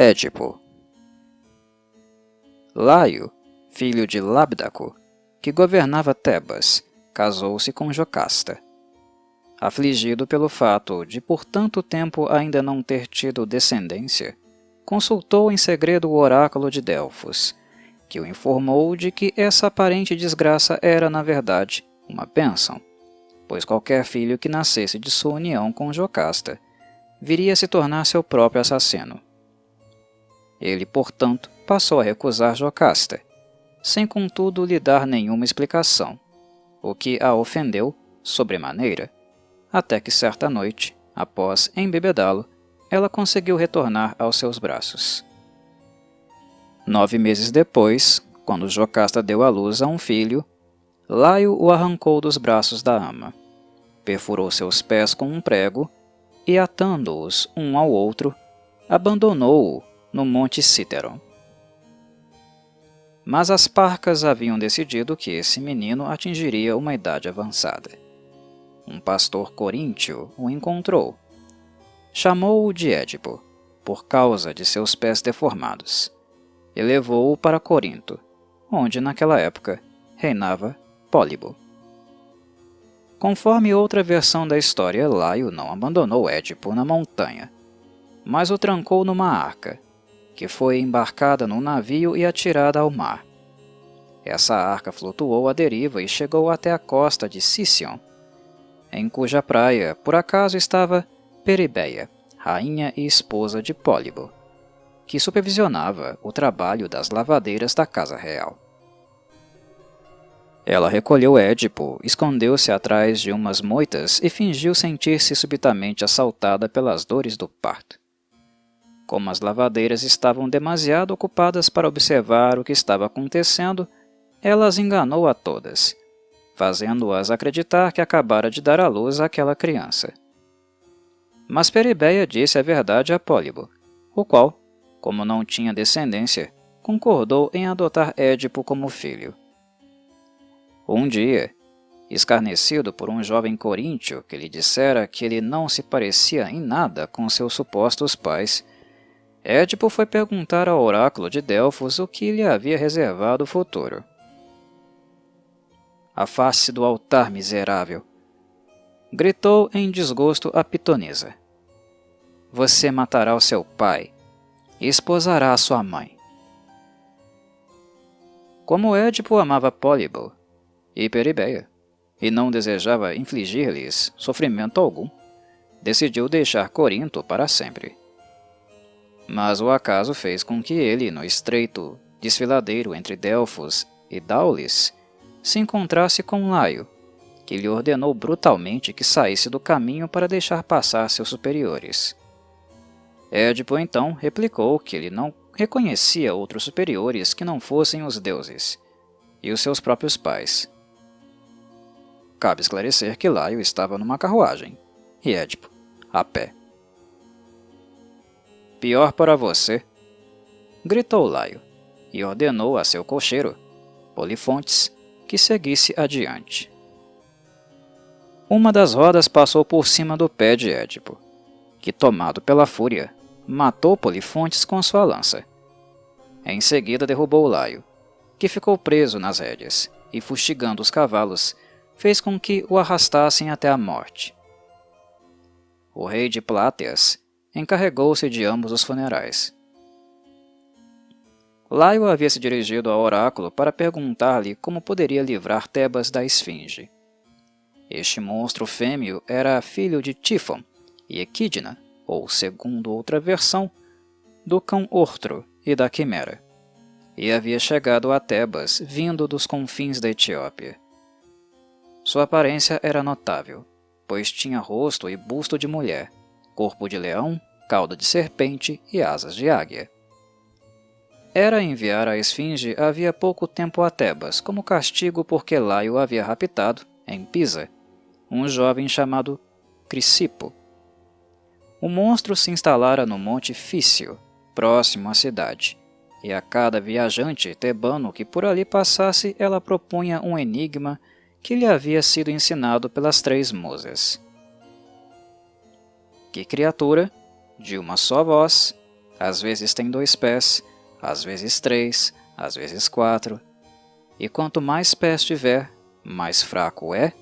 Édipo. Laio, filho de Lábdaco, que governava Tebas, casou-se com Jocasta. Afligido pelo fato de por tanto tempo ainda não ter tido descendência, consultou em segredo o oráculo de Delfos, que o informou de que essa aparente desgraça era, na verdade, uma bênção, pois qualquer filho que nascesse de sua união com Jocasta viria a se tornar seu próprio assassino. Ele, portanto, passou a recusar Jocasta, sem contudo lhe dar nenhuma explicação, o que a ofendeu sobremaneira, até que certa noite, após embebedá-lo, ela conseguiu retornar aos seus braços. 9 meses depois, quando Jocasta deu à luz a um filho, Laio o arrancou dos braços da ama, perfurou seus pés com um prego e, atando-os um ao outro, abandonou-o no Monte Cíteron. Mas as parcas haviam decidido que esse menino atingiria uma idade avançada. Um pastor coríntio o encontrou. Chamou-o de Édipo, por causa de seus pés deformados, e levou-o para Corinto, onde naquela época reinava Pólibo. Conforme outra versão da história, Laio não abandonou Édipo na montanha, mas o trancou numa arca, que foi embarcada num navio e atirada ao mar. Essa arca flutuou à deriva e chegou até a costa de Sicyon, em cuja praia, por acaso, estava Peribeia, rainha e esposa de Pólibo, que supervisionava o trabalho das lavadeiras da casa real. Ela recolheu Édipo, escondeu-se atrás de umas moitas e fingiu sentir-se subitamente assaltada pelas dores do parto. Como as lavadeiras estavam demasiado ocupadas para observar o que estava acontecendo, ela as enganou a todas, fazendo-as acreditar que acabara de dar à luz àquela criança. Mas Peribeia disse a verdade a Pólibo, o qual, como não tinha descendência, concordou em adotar Édipo como filho. Um dia, escarnecido por um jovem coríntio que lhe dissera que ele não se parecia em nada com seus supostos pais, Édipo foi perguntar ao oráculo de Delfos o que lhe havia reservado o futuro. «Afaste do altar, miserável!» gritou em desgosto a pitonisa. «Você matará o seu pai e esposará a sua mãe.» Como Édipo amava Pólibo e Peribeia, e não desejava infligir-lhes sofrimento algum, decidiu deixar Corinto para sempre. Mas o acaso fez com que ele, no estreito desfiladeiro entre Delfos e Daulis, se encontrasse com Laio, que lhe ordenou brutalmente que saísse do caminho para deixar passar seus superiores. Édipo então replicou que ele não reconhecia outros superiores que não fossem os deuses e os seus próprios pais. Cabe esclarecer que Laio estava numa carruagem e Édipo a pé. «Pior para você!» gritou Laio e ordenou a seu cocheiro, Polifontes, que seguisse adiante. Uma das rodas passou por cima do pé de Édipo, que, tomado pela fúria, matou Polifontes com sua lança. Em seguida derrubou Laio, que ficou preso nas rédeas e, fustigando os cavalos, fez com que o arrastassem até a morte. O rei de Pláteas encarregou-se de ambos os funerais. Laio havia se dirigido ao oráculo para perguntar-lhe como poderia livrar Tebas da esfinge. Este monstro fêmeo era filho de Tífon e Equidna, ou, segundo outra versão, do cão Ortro e da Quimera, e havia chegado a Tebas vindo dos confins da Etiópia. Sua aparência era notável, pois tinha rosto e busto de mulher, corpo de leão, cauda de serpente e asas de águia. Era enviar a esfinge havia pouco tempo a Tebas como castigo porque Laio havia raptado, em Pisa, um jovem chamado Crisipo. O monstro se instalara no Monte Fício, próximo à cidade, e a cada viajante tebano que por ali passasse ela propunha um enigma que lhe havia sido ensinado pelas 3 musas. Que criatura, de uma só voz, Às vezes tem 2 pés, às vezes 3, às vezes 4. E quanto mais pés tiver, mais fraco é?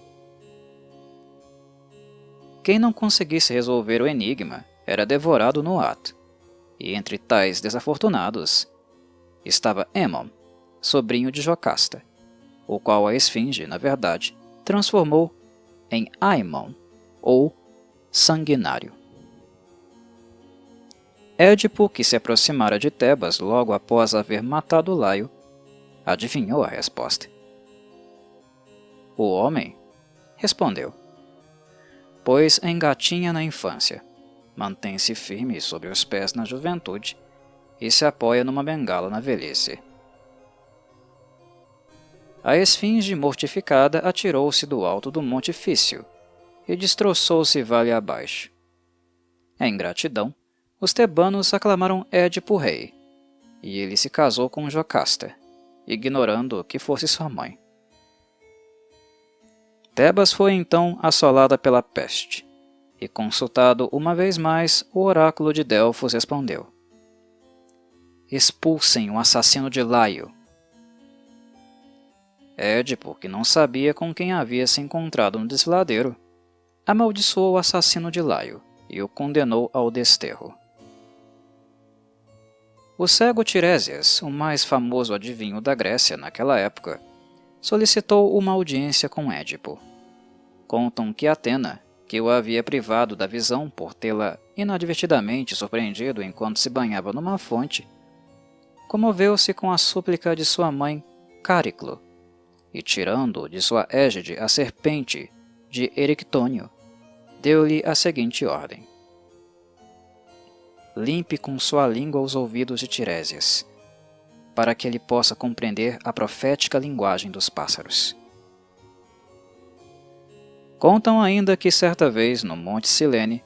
Quem não conseguisse resolver o enigma era devorado no ato. E entre tais desafortunados estava Ammon, sobrinho de Jocasta, o qual a esfinge, na verdade, transformou em Aimon, ou sanguinário. Édipo, que se aproximara de Tebas logo após haver matado Laio, adivinhou a resposta. O homem respondeu: pois engatinha na infância, mantém-se firme sobre os pés na juventude e se apoia numa bengala na velhice. A esfinge mortificada atirou-se do alto do monte Fício e destroçou-se vale abaixo. Em gratidão, os tebanos aclamaram Édipo rei, e ele se casou com Jocasta, ignorando que fosse sua mãe. Tebas foi então assolada pela peste, e consultado uma vez mais, o oráculo de Delfos respondeu: expulsem o assassino de Laio. Édipo, que não sabia com quem havia se encontrado no desfiladeiro, amaldiçoou o assassino de Laio e o condenou ao desterro. O cego Tiresias, o mais famoso adivinho da Grécia naquela época, solicitou uma audiência com Édipo. Contam que Atena, que o havia privado da visão por tê-la inadvertidamente surpreendido enquanto se banhava numa fonte, comoveu-se com a súplica de sua mãe Cáriclo, e tirando de sua égide a serpente de Erictônio, deu-lhe a seguinte ordem: limpe com sua língua os ouvidos de Tiresias, para que ele possa compreender a profética linguagem dos pássaros. Contam ainda que certa vez, no Monte Silene,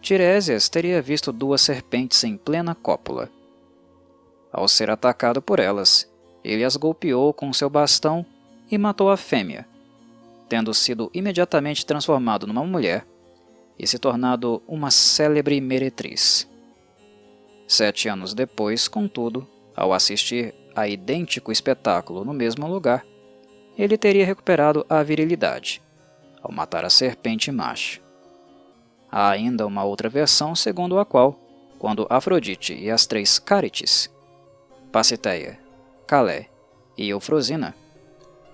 Tiresias teria visto 2 serpentes em plena cópula. Ao ser atacado por elas, ele as golpeou com seu bastão e matou a fêmea, tendo sido imediatamente transformado numa mulher e se tornado uma célebre meretriz. 7 anos depois, contudo, ao assistir a idêntico espetáculo no mesmo lugar, ele teria recuperado a virilidade, ao matar a serpente macho. Há ainda uma outra versão segundo a qual, quando Afrodite e as 3 Cárites, Pasiteia, Calé e Eufrosina,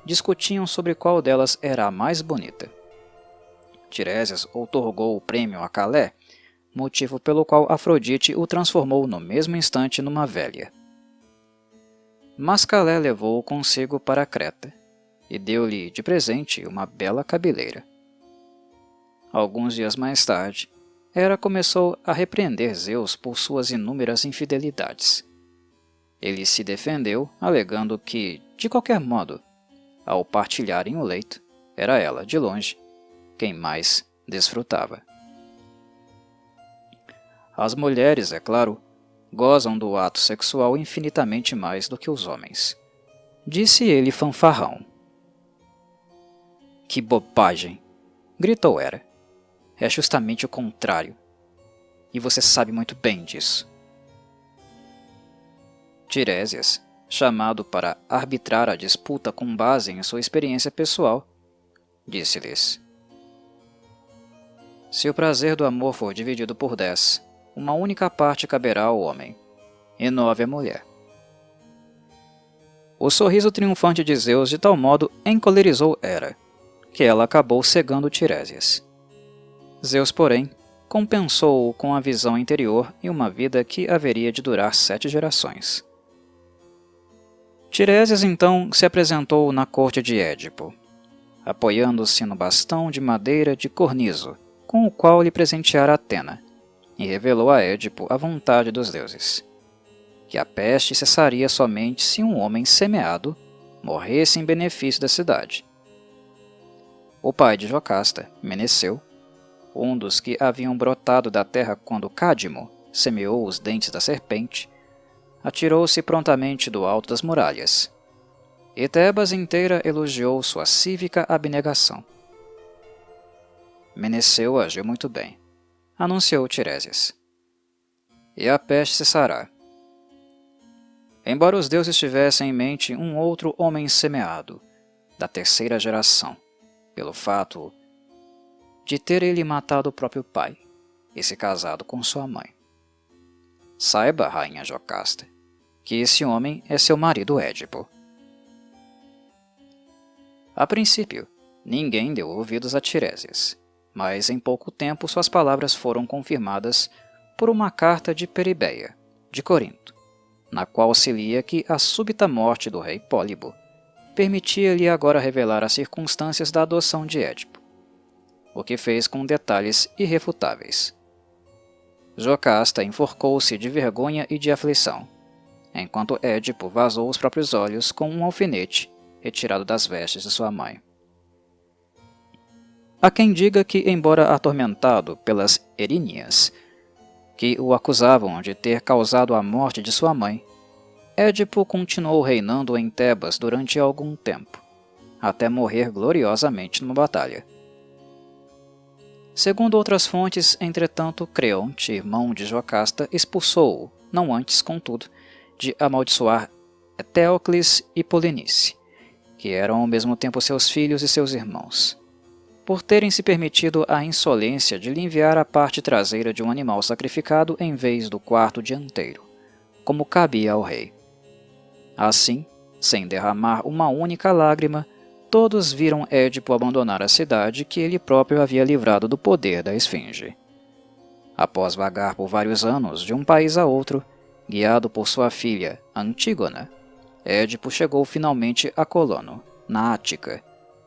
discutiam sobre qual delas era a mais bonita, Tiresias outorgou o prêmio a Calé, motivo pelo qual Afrodite o transformou no mesmo instante numa velha. Mas Calé levou-o consigo para Creta e deu-lhe de presente uma bela cabeleira. Alguns dias mais tarde, Hera começou a repreender Zeus por suas inúmeras infidelidades. Ele se defendeu, alegando que, de qualquer modo, ao partilharem o leito, era ela, de longe, quem mais desfrutava. As mulheres, é claro, gozam do ato sexual infinitamente mais do que os homens, disse ele fanfarrão. Que bobagem! Gritou Hera. É justamente o contrário. E você sabe muito bem disso. Tiresias, chamado para arbitrar a disputa com base em sua experiência pessoal, disse-lhes: se o prazer do amor for dividido por 10, uma única parte caberá ao homem, e 9 à mulher. O sorriso triunfante de Zeus de tal modo encolerizou Hera, que ela acabou cegando Tiresias. Zeus, porém, compensou-o com a visão interior e uma vida que haveria de durar 7 gerações. Tiresias então se apresentou na corte de Édipo, apoiando-se no bastão de madeira de cornizo, com o qual lhe presenteara Atena, e revelou a Édipo a vontade dos deuses, que a peste cessaria somente se um homem semeado morresse em benefício da cidade. O pai de Jocasta, Meneceu, um dos que haviam brotado da terra quando Cádimo semeou os dentes da serpente, atirou-se prontamente do alto das muralhas, e Tebas inteira elogiou sua cívica abnegação. Meneceu agiu muito bem, anunciou Tiresias. e a peste cessará. Embora os deuses tivessem em mente um outro homem semeado, da terceira geração, pelo fato de ter ele matado o próprio pai e se casado com sua mãe. Saiba, rainha Jocasta, que esse homem é seu marido Édipo. A princípio, ninguém deu ouvidos a Tiresias, mas em pouco tempo suas palavras foram confirmadas por uma carta de Peribeia, de Corinto, na qual se lia que a súbita morte do rei Pólibo permitia-lhe agora revelar as circunstâncias da adoção de Édipo, o que fez com detalhes irrefutáveis. Jocasta enforcou-se de vergonha e de aflição, enquanto Édipo vazou os próprios olhos com um alfinete retirado das vestes de sua mãe. Há quem diga que, embora atormentado pelas Eríneas, que o acusavam de ter causado a morte de sua mãe, Édipo continuou reinando em Tebas durante algum tempo, até morrer gloriosamente numa batalha. Segundo outras fontes, entretanto, Creonte, irmão de Jocasta, expulsou-o, não antes, contudo, de amaldiçoar Etéocles e Polinice, que eram ao mesmo tempo seus filhos e seus irmãos, por terem se permitido a insolência de lhe enviar a parte traseira de um animal sacrificado em vez do quarto dianteiro, como cabia ao rei. Assim, sem derramar uma única lágrima, todos viram Édipo abandonar a cidade que ele próprio havia livrado do poder da esfinge. Após vagar por vários anos de um país a outro, guiado por sua filha Antígona, Édipo chegou finalmente a Colono, na Ática,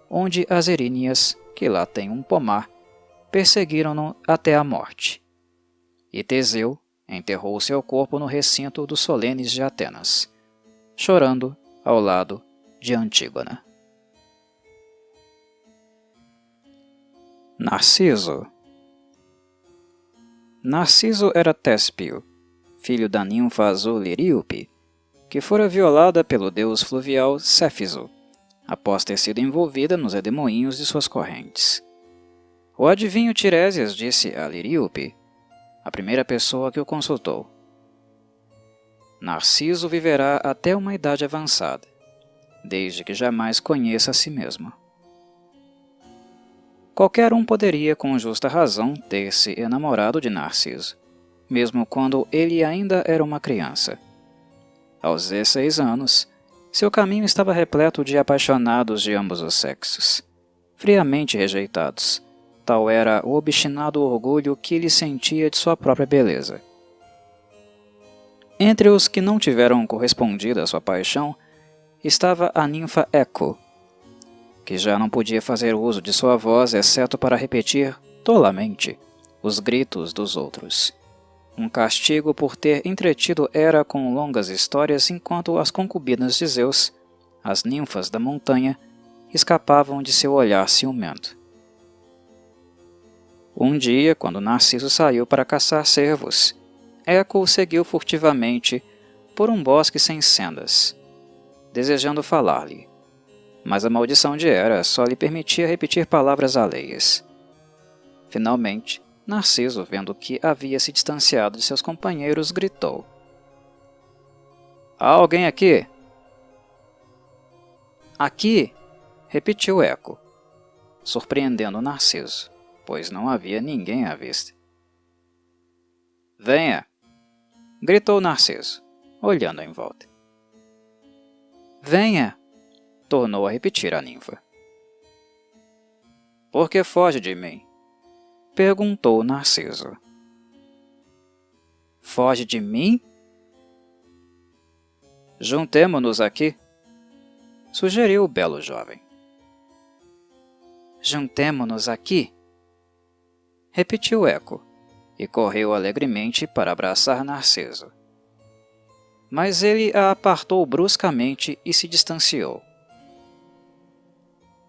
onde as Eríneas, que lá têm um pomar, perseguiram-no até a morte. E Teseu enterrou seu corpo no recinto dos solenes de Atenas, chorando ao lado de Antígona. Narciso. Narciso era Téspio, filho da ninfa azul Liríope, que fora violada pelo deus fluvial Céfiso, após ter sido envolvida nos redemoinhos de suas correntes. O adivinho Tiresias disse a Liríope, a primeira pessoa que o consultou: Narciso viverá até uma idade avançada, desde que jamais conheça a si mesmo. Qualquer um poderia, com justa razão, ter se enamorado de Narciso, mesmo quando ele ainda era uma criança. Aos 16 anos, seu caminho estava repleto de apaixonados de ambos os sexos, friamente rejeitados. Tal era o obstinado orgulho que ele sentia de sua própria beleza. Entre os que não tiveram correspondido à sua paixão, estava a ninfa Eco, que já não podia fazer uso de sua voz exceto para repetir, tolamente, os gritos dos outros. Um castigo por ter entretido Hera com longas histórias enquanto as concubinas de Zeus, as ninfas da montanha, escapavam de seu olhar ciumento. Um dia, quando Narciso saiu para caçar cervos, Eco o seguiu furtivamente por um bosque sem sendas, desejando falar-lhe, mas a maldição de Hera só lhe permitia repetir palavras alheias. Finalmente, Narciso, vendo que havia se distanciado de seus companheiros, gritou: Há alguém aqui? Aqui? Repetiu Eco, surpreendendo Narciso, pois não havia ninguém à vista. Venha! Gritou Narciso, olhando em volta. Venha! Tornou a repetir a ninfa. Por que foge de mim? Perguntou Narciso. Foge de mim? Juntemo-nos aqui, sugeriu o belo jovem. Juntemo-nos aqui? Repetiu Eco, e correu alegremente para abraçar Narciso. Mas ele a apartou bruscamente e se distanciou.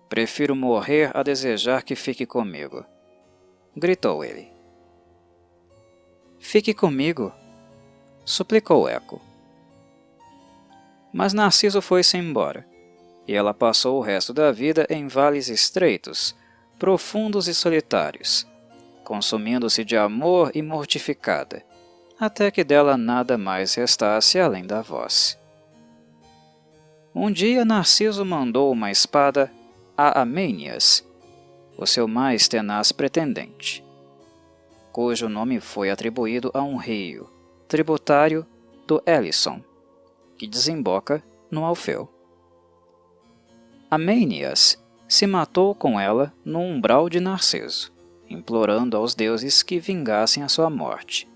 Prefiro morrer a desejar que fique comigo, gritou ele. Fique comigo, suplicou Eco. Mas Narciso foi-se embora, e ela passou o resto da vida em vales estreitos, profundos e solitários, consumindo-se de amor e mortificada, até que dela nada mais restasse além da voz. Um dia Narciso mandou uma espada a Amênias, o seu mais tenaz pretendente, cujo nome foi atribuído a um rio, tributário do Elisson, que desemboca no Alfeu. Amênias se matou com ela no umbral de Narciso, implorando aos deuses que vingassem a sua morte.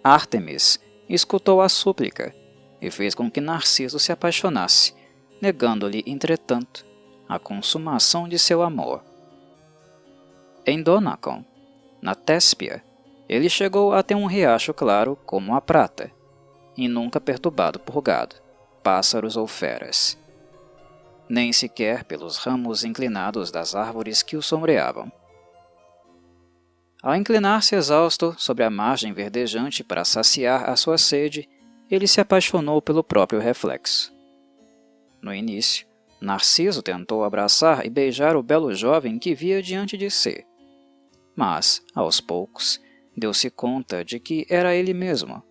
Ártemis escutou a súplica e fez com que Narciso se apaixonasse, negando-lhe, entretanto, a consumação de seu amor. Em Dónacon, na Téspia, ele chegou a ter um riacho claro como a prata, e nunca perturbado por gado, pássaros ou feras, nem sequer pelos ramos inclinados das árvores que o sombreavam. Ao inclinar-se exausto sobre a margem verdejante para saciar a sua sede, ele se apaixonou pelo próprio reflexo. No início, Narciso tentou abraçar e beijar o belo jovem que via diante de si, mas, aos poucos, deu-se conta de que era ele mesmo,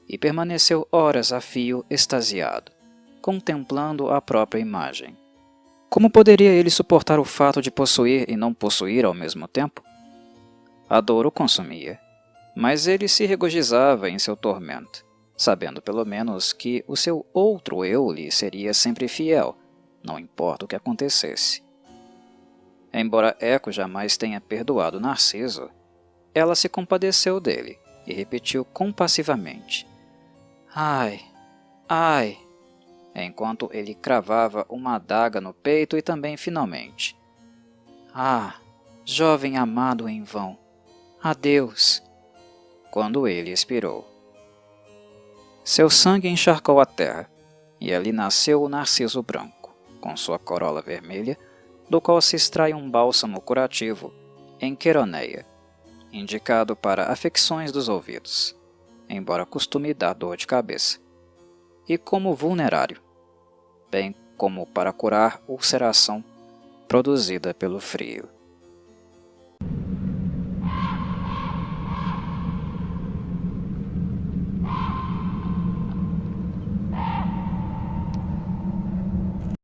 e permaneceu horas a fio extasiado, contemplando a própria imagem. Como poderia ele suportar o fato de possuir e não possuir ao mesmo tempo? A dor o consumia, mas ele se regozijava em seu tormento, sabendo pelo menos que o seu outro eu lhe seria sempre fiel, não importa o que acontecesse. Embora Eco jamais tenha perdoado Narciso, ela se compadeceu dele e repetiu compassivamente: "Ai, ai", enquanto ele cravava uma adaga no peito e também finalmente: "Ah, jovem amado em vão, adeus", quando ele expirou. Seu sangue encharcou a terra, e ali nasceu o narciso branco, com sua corola vermelha, do qual se extrai um bálsamo curativo, em Queroneia, indicado para afecções dos ouvidos, embora costume dar dor de cabeça, e como vulnerário, bem como para curar ulceração produzida pelo frio.